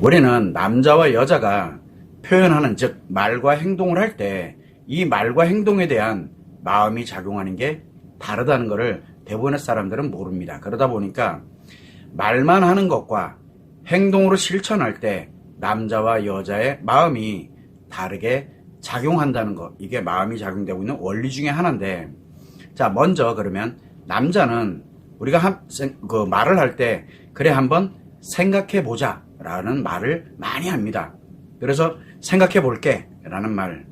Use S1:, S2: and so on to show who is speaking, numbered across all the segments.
S1: 우리는 남자와 여자가 표현하는, 즉 말과 행동을 할 때 이 말과 행동에 대한 마음이 작용하는 게 다르다는 것을 대부분의 사람들은 모릅니다. 그러다 보니까 말만 하는 것과 행동으로 실천할 때 남자와 여자의 마음이 다르게 작용한다는 것, 이게 마음이 작용되고 있는 원리 중에 하나인데, 자, 먼저 그러면 남자는 우리가 말을 할 때 그래 한번 생각해 보자 라는 말을 많이 합니다. 그래서 생각해 볼게 라는 말,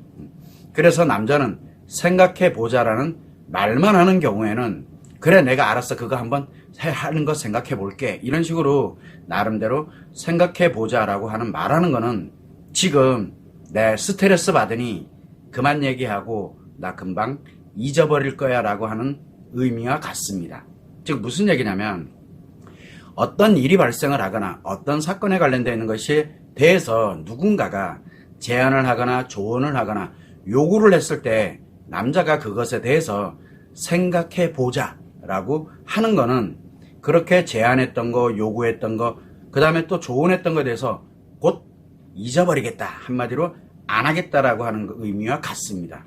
S1: 그래서 남자는 생각해 보자라는 말만 하는 경우에는 그래 내가 알았어 그거 한번 하는 거 생각해 볼게, 이런 식으로 나름대로 생각해 보자라고 하는 말하는 거는 지금 내 스트레스 받으니 그만 얘기하고 나 금방 잊어버릴 거야 라고 하는 의미와 같습니다. 즉 무슨 얘기냐면, 어떤 일이 발생을 하거나 어떤 사건에 관련되어 있는 것에 대해서 누군가가 제안을 하거나 조언을 하거나 요구를 했을 때 남자가 그것에 대해서 생각해 보자 라고 하는 거는 그렇게 제안했던 거, 요구했던 거, 그 다음에 또 조언했던 거에 대해서 곧 잊어버리겠다, 한마디로 안 하겠다라고 하는 의미와 같습니다.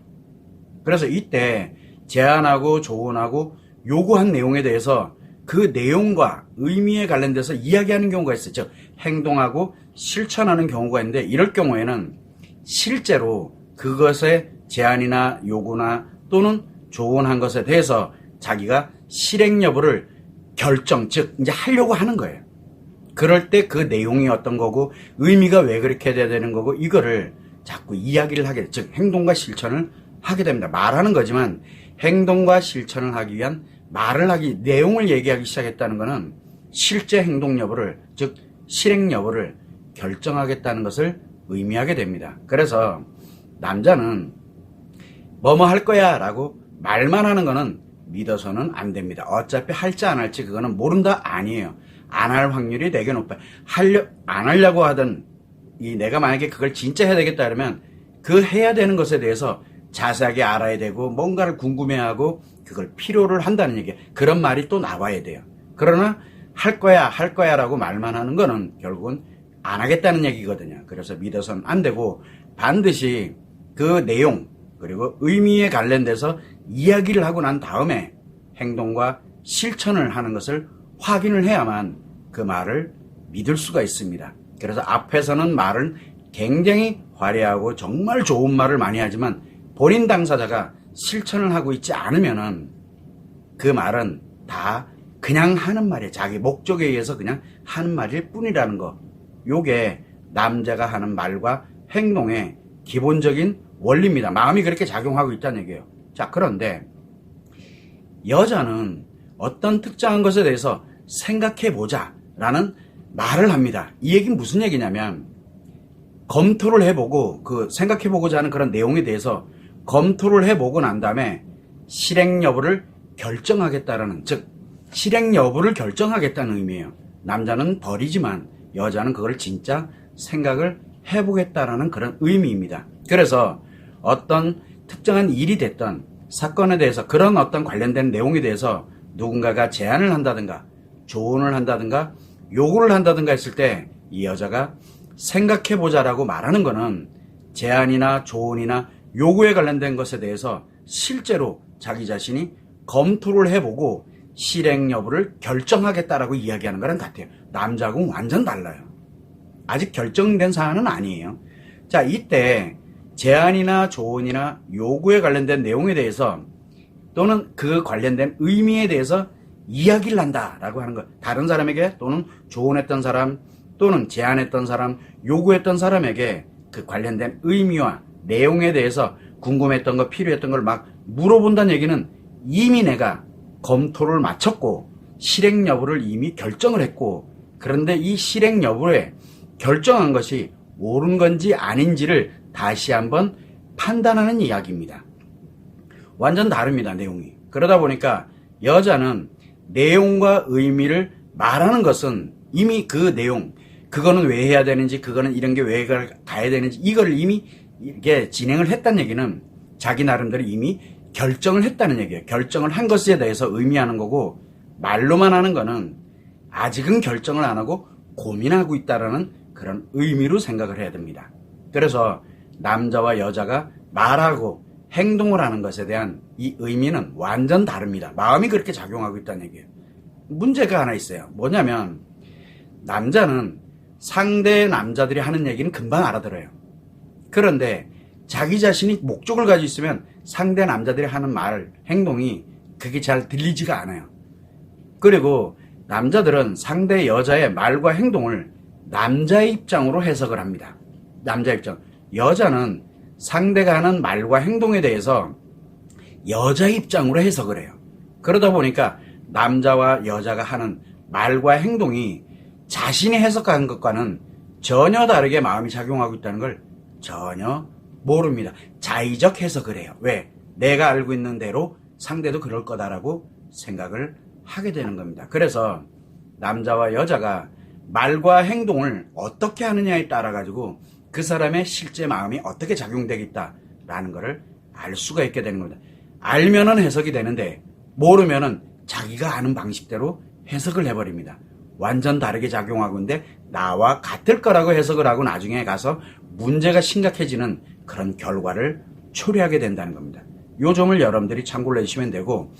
S1: 그래서 이때 제안하고 조언하고 요구한 내용에 대해서 그 내용과 의미에 관련돼서 이야기하는 경우가 있어요. 즉 행동하고 실천하는 경우가 있는데, 이럴 경우에는 실제로 그것의 제안이나 요구나 또는 조언한 것에 대해서 자기가 실행 여부를 결정, 즉 이제 하려고 하는 거예요. 그럴 때 그 내용이 어떤 거고 의미가 왜 그렇게 돼야 되는 거고 이거를 자꾸 이야기를 하게 돼. 즉 행동과 실천을 하게 됩니다. 말하는 거지만 행동과 실천을 하기 위한 내용을 얘기하기 시작했다는 것은 실제 행동 여부를, 즉 실행 여부를 결정하겠다는 것을 의미하게 됩니다. 그래서 남자는 뭐뭐 할 거야 라고 말만 하는 거는 믿어서는 안 됩니다. 어차피 할지 안 할지 그거는 모른다 아니에요. 안 할 확률이 되게 높아요. 안 하려고 하던 내가 만약에 그걸 진짜 해야 되겠다 그러면 그 해야 되는 것에 대해서 자세하게 알아야 되고 뭔가를 궁금해하고 그걸 필요를 한다는 얘기예요. 그런 말이 또 나와야 돼요. 그러나 할 거야 라고 말만 하는 거는 결국은 안 하겠다는 얘기거든요. 그래서 믿어서는 안 되고 반드시 그 내용 그리고 의미에 관련돼서 이야기를 하고 난 다음에 행동과 실천을 하는 것을 확인을 해야만 그 말을 믿을 수가 있습니다. 그래서 앞에서는 말은 굉장히 화려하고 정말 좋은 말을 많이 하지만 본인 당사자가 실천을 하고 있지 않으면은 그 말은 다 그냥 하는 말이에요. 자기 목적에 의해서 그냥 하는 말일 뿐이라는 거. 요게 남자가 하는 말과 행동의 기본적인 원리입니다. 마음이 그렇게 작용하고 있다는 얘기예요. 자, 그런데 여자는 어떤 특정한 것에 대해서 생각해보자 라는 말을 합니다. 이 얘기는 무슨 얘기냐면, 검토를 해보고 생각해보고자 하는 그런 내용에 대해서 검토를 해보고 난 다음에 실행 여부를 결정하겠다라는, 즉 실행 여부를 결정하겠다는 의미예요. 남자는 버리지만 여자는 그걸 진짜 생각을 해보겠다라는 그런 의미입니다. 그래서 어떤 특정한 일이 됐던 사건에 대해서 그런 어떤 관련된 내용에 대해서 누군가가 제안을 한다든가 조언을 한다든가 요구를 한다든가 했을 때 이 여자가 생각해보자라고 말하는 거는 제안이나 조언이나 요구에 관련된 것에 대해서 실제로 자기 자신이 검토를 해보고 실행 여부를 결정하겠다라고 이야기하는 거랑 같아요. 남자하고는 완전 달라요. 아직 결정된 사안은 아니에요. 자, 이때 제안이나 조언이나 요구에 관련된 내용에 대해서 또는 그 관련된 의미에 대해서 이야기를 한다라고 하는 것. 다른 사람에게 또는 조언했던 사람 또는 제안했던 사람, 요구했던 사람에게 그 관련된 의미와 내용에 대해서 궁금했던 거, 필요했던 걸 막 물어본다는 얘기는 이미 내가 검토를 마쳤고 실행 여부를 이미 결정을 했고, 그런데 이 실행 여부에 결정한 것이 옳은 건지 아닌지를 다시 한번 판단하는 이야기입니다. 완전 다릅니다, 내용이. 그러다 보니까 여자는 내용과 의미를 말하는 것은 이미 그 내용, 그거는 왜 해야 되는지, 그거는 이런 게 왜 가야 되는지, 이걸 이미 이렇게 진행을 했다는 얘기는 자기 나름대로 이미 결정을 했다는 얘기예요. 결정을 한 것에 대해서 의미하는 거고, 말로만 하는 거는 아직은 결정을 안 하고 고민하고 있다라는 그런 의미로 생각을 해야 됩니다. 그래서 남자와 여자가 말하고 행동을 하는 것에 대한 이 의미는 완전 다릅니다. 마음이 그렇게 작용하고 있다는 얘기예요. 문제가 하나 있어요. 뭐냐면 남자는 상대 남자들이 하는 얘기는 금방 알아들어요. 그런데 자기 자신이 목적을 가지고 있으면 상대 남자들이 하는 말, 행동이 그게 잘 들리지가 않아요. 그리고 남자들은 상대 여자의 말과 행동을 남자의 입장으로 해석을 합니다. 남자 입장. 여자는 상대가 하는 말과 행동에 대해서 여자 입장으로 해석을 해요. 그러다 보니까 남자와 여자가 하는 말과 행동이 자신이 해석한 것과는 전혀 다르게 마음이 작용하고 있다는 걸 전혀 모릅니다. 자의적 해석을 해요. 왜? 내가 알고 있는 대로 상대도 그럴 거다라고 생각을 하게 되는 겁니다. 그래서 남자와 여자가 말과 행동을 어떻게 하느냐에 따라 가지고 그 사람의 실제 마음이 어떻게 작용되겠다라는 것을 알 수가 있게 되는 겁니다. 알면은 해석이 되는데 모르면은 자기가 아는 방식대로 해석을 해버립니다. 완전 다르게 작용하고 있는데 나와 같을 거라고 해석을 하고 나중에 가서 문제가 심각해지는 그런 결과를 초래하게 된다는 겁니다. 요 점을 여러분들이 참고를 해주시면 되고,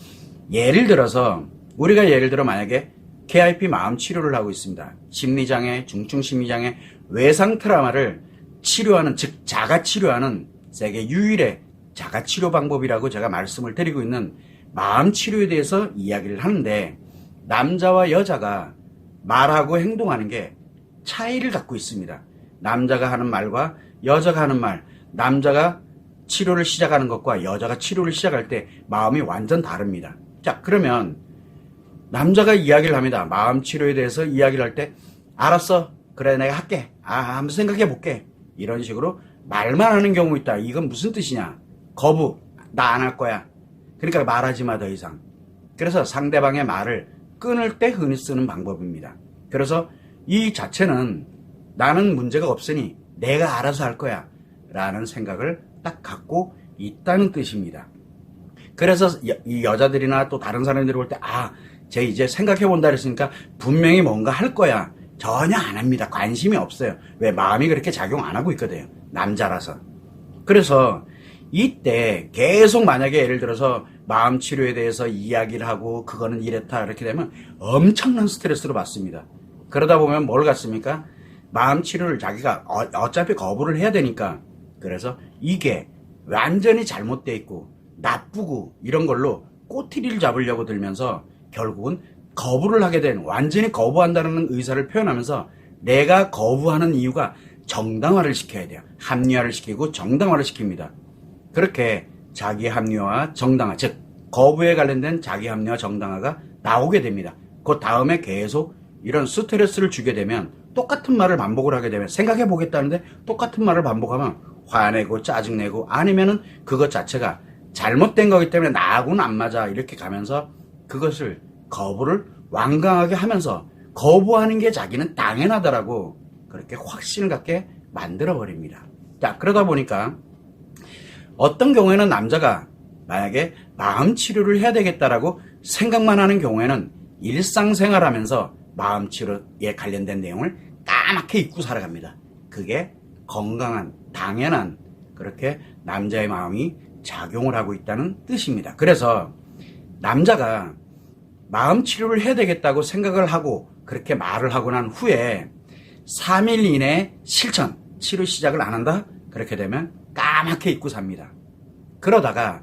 S1: 예를 들어서 우리가 만약에 KIP 마음 치료를 하고 있습니다. 심리장애, 중증심리장애, 외상 트라우마를 치료하는, 즉 자가 치료하는 세계 유일의 자가 치료 방법이라고 제가 말씀을 드리고 있는 마음 치료에 대해서 이야기를 하는데, 남자와 여자가 말하고 행동하는 게 차이를 갖고 있습니다. 남자가 하는 말과 여자가 하는 말, 남자가 치료를 시작하는 것과 여자가 치료를 시작할 때 마음이 완전 다릅니다. 자, 그러면 남자가 이야기를 합니다. 마음 치료에 대해서 이야기를 할 때, 알았어, 그래, 내가 할게, 한번 생각해 볼게, 이런 식으로 말만 하는 경우 있다. 이건 무슨 뜻이냐? 거부, 나 안 할 거야. 그러니까 말하지 마, 더 이상. 그래서 상대방의 말을 끊을 때 흔히 쓰는 방법입니다. 그래서 이 자체는 나는 문제가 없으니 내가 알아서 할 거야 라는 생각을 딱 갖고 있다는 뜻입니다. 그래서 이 여자들이나 또 다른 사람들이 볼 때, 쟤 이제 생각해 본다 그랬으니까 분명히 뭔가 할 거야. 전혀 안 합니다. 관심이 없어요. 왜? 마음이 그렇게 작용 안 하고 있거든요. 남자라서. 그래서 이때 계속 만약에 예를 들어서 마음 치료에 대해서 이야기를 하고 그거는 이랬다 이렇게 되면 엄청난 스트레스를 받습니다. 그러다 보면 뭘 갖습니까? 마음 치료를 자기가 어차피 거부를 해야 되니까, 그래서 이게 완전히 잘못돼 있고 나쁘고 이런 걸로 꼬투리를 잡으려고 들면서 결국은 거부를 하게 된, 완전히 거부한다는 의사를 표현하면서 내가 거부하는 이유가 정당화를 시켜야 돼요. 합리화를 시키고 정당화를 시킵니다. 그렇게 자기 합리화와 정당화, 즉 거부에 관련된 자기 합리화 정당화가 나오게 됩니다. 그 다음에 계속 이런 스트레스를 주게 되면, 똑같은 말을 반복을 하게 되면, 생각해 보겠다는데 똑같은 말을 반복하면 화내고 짜증내고, 아니면은 그것 자체가 잘못된 거기 때문에 나하고는 안 맞아 이렇게 가면서 그것을 거부를 완강하게 하면서 거부하는 게 자기는 당연하다라고 그렇게 확신을 갖게 만들어 버립니다. 자, 그러다 보니까 어떤 경우에는 남자가 만약에 마음 치료를 해야 되겠다라고 생각만 하는 경우에는 일상생활 하면서 마음 치료에 관련된 내용을 까맣게 잊고 살아갑니다. 그게 건강한, 당연한, 그렇게 남자의 마음이 작용을 하고 있다는 뜻입니다. 그래서 남자가 마음 치료를 해야 되겠다고 생각을 하고 그렇게 말을 하고 난 후에 3일 이내에 실천, 치료 시작을 안 한다? 그렇게 되면 까맣게 잊고 삽니다. 그러다가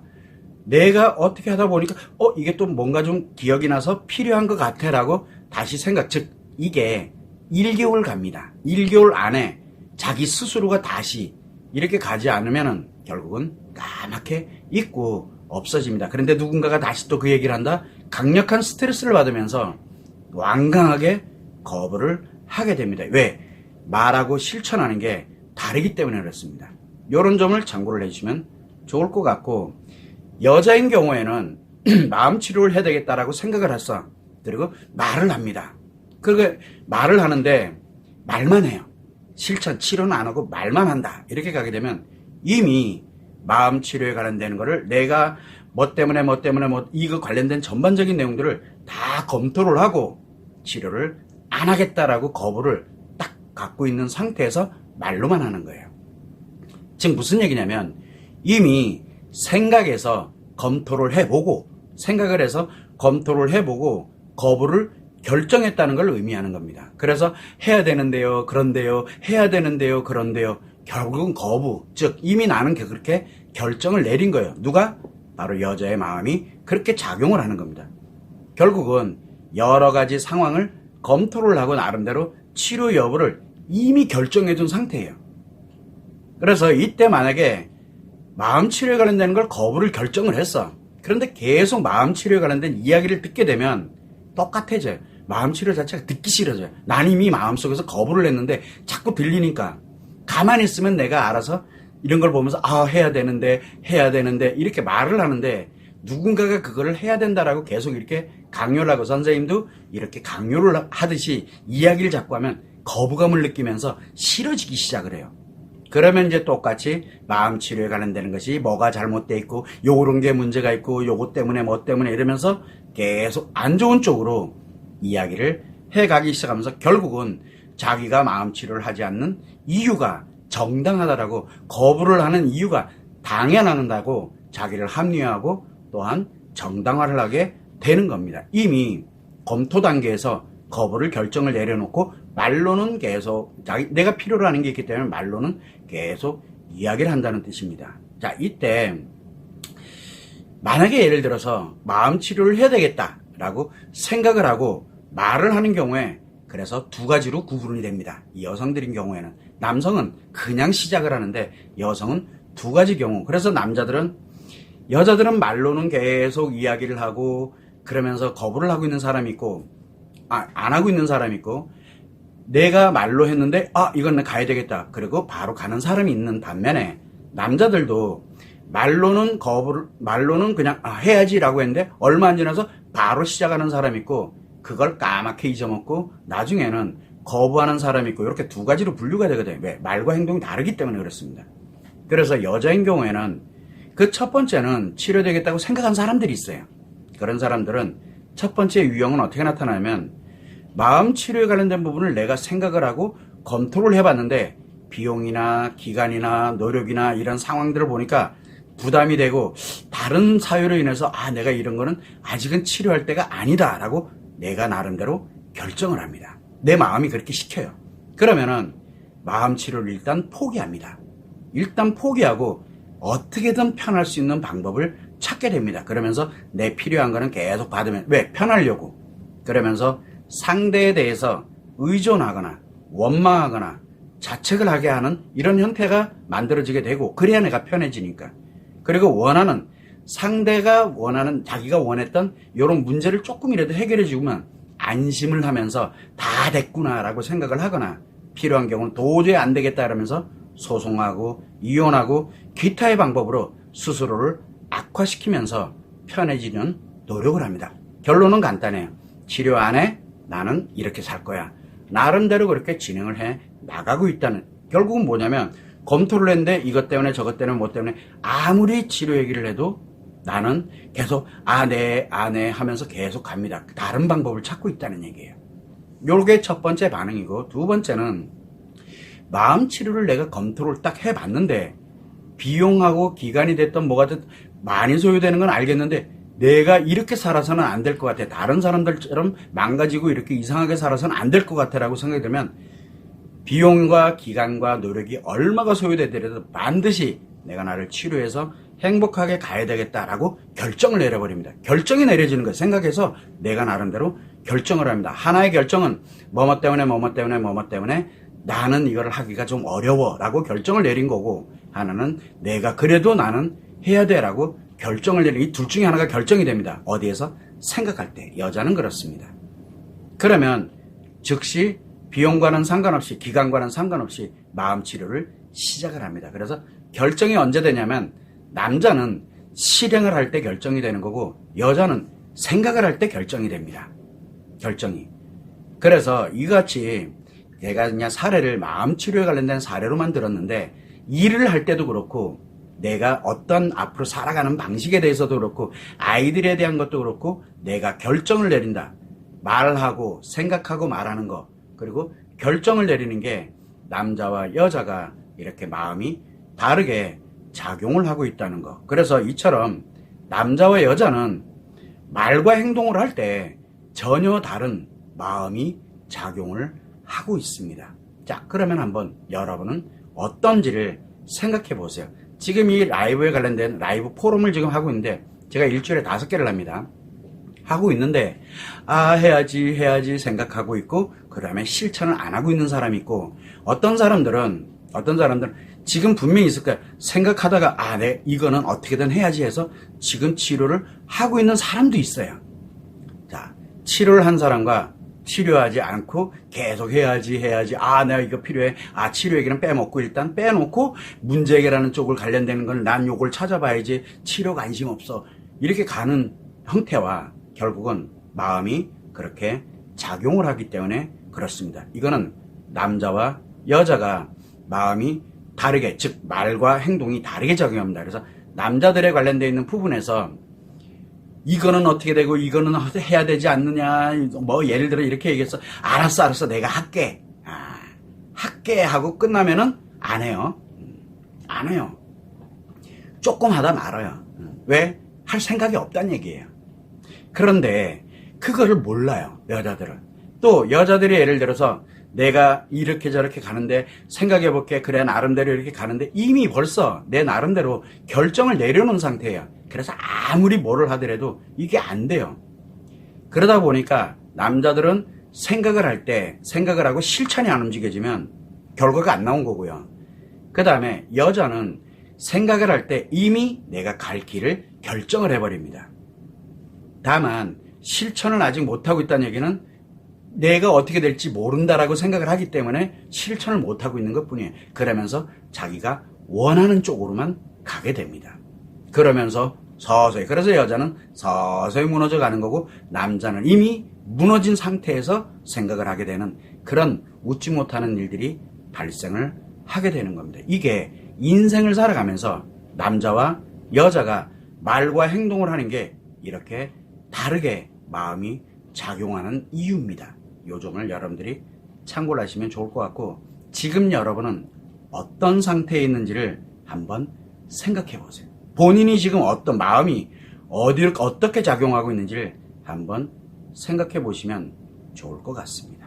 S1: 내가 어떻게 하다 보니까 이게 또 뭔가 좀 기억이 나서 필요한 것 같아 라고 다시 생각, 즉 이게 1개월 갑니다. 1개월 안에 자기 스스로가 다시 이렇게 가지 않으면은 결국은 까맣게 잊고 없어집니다. 그런데 누군가가 다시 또 그 얘기를 한다? 강력한 스트레스를 받으면서 완강하게 거부를 하게 됩니다. 왜? 말하고 실천하는 게 다르기 때문에 그렇습니다. 이런 점을 참고를 해주시면 좋을 것 같고, 여자인 경우에는 마음 치료를 해야 되겠다라고 생각을 했어. 그리고 말을 합니다. 그리고 말을 하는데 말만 해요. 실천, 치료는 안 하고 말만 한다. 이렇게 가게 되면 이미 마음 치료에 관련되는 거를 내가 뭐 때문에 이거 관련된 전반적인 내용들을 다 검토를 하고 치료를 안 하겠다라고 거부를 딱 갖고 있는 상태에서 말로만 하는 거예요. 지금 무슨 얘기냐면 이미 생각해서 검토를 해보고 생각을 해서 검토를 해보고 거부를 결정했다는 걸 의미하는 겁니다. 그래서 해야 되는데요, 그런데요, 해야 되는데요, 그런데요. 결국은 거부, 즉 이미 나는 그렇게 결정을 내린 거예요. 누가? 바로 여자의 마음이 그렇게 작용을 하는 겁니다. 결국은 여러 가지 상황을 검토를 하고 나름대로 치료 여부를 이미 결정해 둔 상태예요. 그래서 이때 만약에 마음 치료에 관련된 걸 거부를 결정을 했어. 그런데 계속 마음 치료에 관련된 이야기를 듣게 되면 똑같아져요. 마음 치료 자체가 듣기 싫어져요. 난 이미 마음속에서 거부를 했는데 자꾸 들리니까 가만히 있으면 내가 알아서 이런 걸 보면서 해야 되는데 이렇게 말을 하는데 누군가가 그거를 해야 된다라고 계속 이렇게 강요를 하고 선생님도 이렇게 강요를 하듯이 이야기를 자꾸 하면 거부감을 느끼면서 싫어지기 시작을 해요. 그러면 이제 똑같이 마음 치료에 관련되는 것이 뭐가 잘못돼 있고 요런 게 문제가 있고 요것 때문에 뭐 때문에 이러면서 계속 안 좋은 쪽으로 이야기를 해가기 시작하면서 결국은 자기가 마음 치료를 하지 않는 이유가 정당하다라고 거부를 하는 이유가 당연하다고 자기를 합리화하고 또한 정당화를 하게 되는 겁니다. 이미 검토 단계에서 거부를 결정을 내려놓고 말로는 계속 내가 필요로 하는 게 있기 때문에 말로는 계속 이야기를 한다는 뜻입니다. 자, 이때 만약에 예를 들어서 마음 치료를 해야 되겠다라고 생각을 하고 말을 하는 경우에 그래서 두 가지로 구분이 됩니다. 이 여성들인 경우에는 남성은 그냥 시작을 하는데 여성은 두 가지 경우. 그래서 여자들은 말로는 계속 이야기를 하고 그러면서 거부를 하고 있는 사람이 있고 안 하고 있는 사람이 있고 내가 말로 했는데 이건 가야 되겠다 그리고 바로 가는 사람이 있는 반면에 남자들도 말로는 그냥 해야지라고 했는데 얼마 안 지나서 바로 시작하는 사람이 있고 그걸 까맣게 잊어먹고 나중에는 거부하는 사람이 있고 이렇게 두 가지로 분류가 되거든요. 왜? 말과 행동이 다르기 때문에 그렇습니다. 그래서 여자인 경우에는 그 첫 번째는 치료되겠다고 생각한 사람들이 있어요. 그런 사람들은 첫 번째 유형은 어떻게 나타나냐면 마음 치료에 관련된 부분을 내가 생각을 하고 검토를 해봤는데 비용이나 기간이나 노력이나 이런 상황들을 보니까 부담이 되고 다른 사유로 인해서 내가 이런 거는 아직은 치료할 때가 아니다 라고 내가 나름대로 결정을 합니다. 내 마음이 그렇게 시켜요. 그러면은 마음 치료를 일단 포기합니다. 일단 포기하고 어떻게든 편할 수 있는 방법을 찾게 됩니다. 그러면서 내 필요한 거는 계속 받으면 왜? 편하려고. 그러면서 상대에 대해서 의존하거나 원망하거나 자책을 하게 하는 이런 형태가 만들어지게 되고 그래야 내가 편해지니까. 그리고 상대가 원하는 자기가 원했던 이런 문제를 조금이라도 해결해 주면 안심을 하면서 다 됐구나라고 생각을 하거나 필요한 경우는 도저히 안 되겠다 그러면서 소송하고 이혼하고 기타의 방법으로 스스로를 악화시키면서 편해지는 노력을 합니다. 결론은 간단해요. 치료 안에 나는 이렇게 살 거야. 나름대로 그렇게 진행을 해 나가고 있다는 결국은 뭐냐면 검토를 했는데 이것 때문에 저것 때문에 뭐 때문에 아무리 치료 얘기를 해도 나는 계속 네 하면서 계속 갑니다. 다른 방법을 찾고 있다는 얘기예요. 요게 첫 번째 반응이고 두 번째는 마음 치료를 내가 검토를 딱 해봤는데 비용하고 기간이 됐던 뭐가 됐든 많이 소요되는 건 알겠는데 내가 이렇게 살아서는 안 될 것 같아. 다른 사람들처럼 망가지고 이렇게 이상하게 살아서는 안 될 것 같아라고 생각이 들면 비용과 기간과 노력이 얼마가 소요되더라도 반드시 내가 나를 치료해서 행복하게 가야 되겠다라고 결정을 내려버립니다. 결정이 내려지는 거예요. 생각해서 내가 나름대로 결정을 합니다. 하나의 결정은 뭐뭐 때문에 나는 이걸 하기가 좀 어려워라고 결정을 내린 거고 하나는 내가 그래도 나는 해야 돼라고 결정을 내린 이 둘 중에 하나가 결정이 됩니다. 어디에서? 생각할 때. 여자는 그렇습니다. 그러면 즉시 비용과는 상관없이 기간과는 상관없이 마음 치료를 시작을 합니다. 그래서 결정이 언제 되냐면 남자는 실행을 할 때 결정이 되는 거고 여자는 생각을 할 때 결정이 됩니다. 결정이. 그래서 이같이 제가 그냥 사례를 마음 치료에 관련된 사례로만 들었는데 일을 할 때도 그렇고 내가 어떤 앞으로 살아가는 방식에 대해서도 그렇고 아이들에 대한 것도 그렇고 내가 결정을 내린다. 말하고 생각하고 말하는 거 그리고 결정을 내리는 게 남자와 여자가 이렇게 마음이 다르게 작용을 하고 있다는 거. 그래서 이처럼 남자와 여자는 말과 행동을 할 때 전혀 다른 마음이 작용을 하고 있습니다. 자, 그러면 한번 여러분은 어떤지를 생각해 보세요. 지금 이 라이브에 관련된 라이브 포럼을 지금 하고 있는데 제가 일주일에 5개를 합니다. 하고 있는데 해야지 생각하고 있고 그 다음에 실천을 안 하고 있는 사람이 있고 어떤 사람들은 지금 분명히 있을 거야. 생각하다가 이거는 어떻게든 해야지 해서 지금 치료를 하고 있는 사람도 있어요. 자, 치료를 한 사람과 치료하지 않고 계속 해야지 내가 이거 필요해. 치료 얘기는 빼먹고 일단 빼놓고 문제 해결하는 쪽을 관련되는 건 난 요걸 찾아봐야지. 치료 관심 없어. 이렇게 가는 형태와 결국은 마음이 그렇게 작용을 하기 때문에 그렇습니다. 이거는 남자와 여자가 마음이 다르게, 즉 말과 행동이 다르게 작용합니다. 그래서 남자들에 관련되어 있는 부분에서 이거는 어떻게 되고 이거는 해야 되지 않느냐, 뭐 예를 들어 이렇게 얘기했어. 알았어 내가 할게. 할게 하고 끝나면은 안 해요. 조금 하다 말아요. 왜? 할 생각이 없다는 얘기예요. 그런데 그거를 몰라요, 여자들은. 또 여자들이 예를 들어서 내가 이렇게 저렇게 가는데 생각해볼게. 그래, 나름대로 이렇게 가는데 이미 벌써 내 나름대로 결정을 내려놓은 상태예요. 그래서 아무리 뭐를 하더라도 이게 안 돼요. 그러다 보니까 남자들은 생각을 할 때 생각을 하고 실천이 안 움직여지면 결과가 안 나온 거고요. 그 다음에 여자는 생각을 할 때 이미 내가 갈 길을 결정을 해버립니다. 다만 실천을 아직 못하고 있다는 얘기는 내가 어떻게 될지 모른다라고 생각을 하기 때문에 실천을 못하고 있는 것뿐이에요. 그러면서 자기가 원하는 쪽으로만 가게 됩니다. 그러면서 서서히, 그래서 여자는 서서히 무너져 가는 거고 남자는 이미 무너진 상태에서 생각을 하게 되는 그런 웃지 못하는 일들이 발생을 하게 되는 겁니다. 이게 인생을 살아가면서 남자와 여자가 말과 행동을 하는 게 이렇게 다르게 마음이 작용하는 이유입니다. 요 점을 여러분들이 참고를 하시면 좋을 것 같고, 지금 여러분은 어떤 상태에 있는지를 한번 생각해 보세요. 본인이 지금 어떤 마음이 어떻게 작용하고 있는지를 한번 생각해 보시면 좋을 것 같습니다.